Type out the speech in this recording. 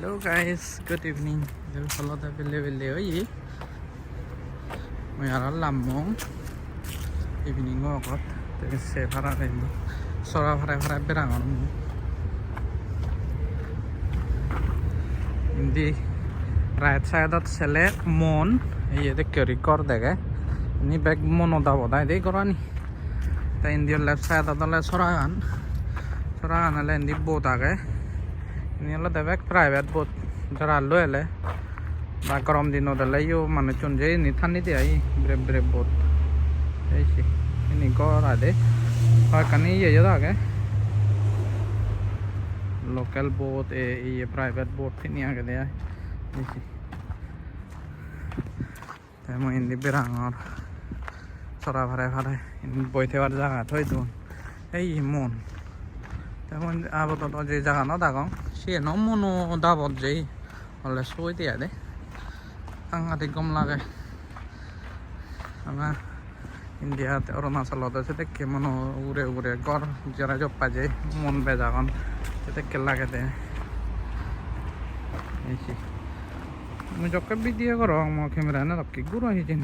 Hello guys, good evening. Del follow the belle oi. May aral lamong evening walk. There is a para rin. Sora para berangon. Hindi right side at sele mon. Ye de record dege. Ni back mono da boda de korani. Ta in the left side at the soragan. Soragan ale indi boda ge. Ini adalah dewek private boat jaralu ele background dino adalah yo mana cunjai ini thani dia ini brave boat ini kor ada kani ye jada ke local boat ये private boat ini agak dia ini temu ini berangor sora phare ini boite war jaga thoi tu mon তেমন আপাতত যে জায়গা না দাগং সে নমনো দাবত যেই হলে সই দিয়া দে সাংঘাতিক গম লাগে আমরা ইন্ডিয়াতে অরুণাচলত আছে দেখে মনো উড়ে উড়ে গড় যারা জপ্পা যায় মন বেজাগন দেখে লাগে দে মুই জকে ভিডিও করো মো ক্যামেরা না রকি গুড়ো হিজিন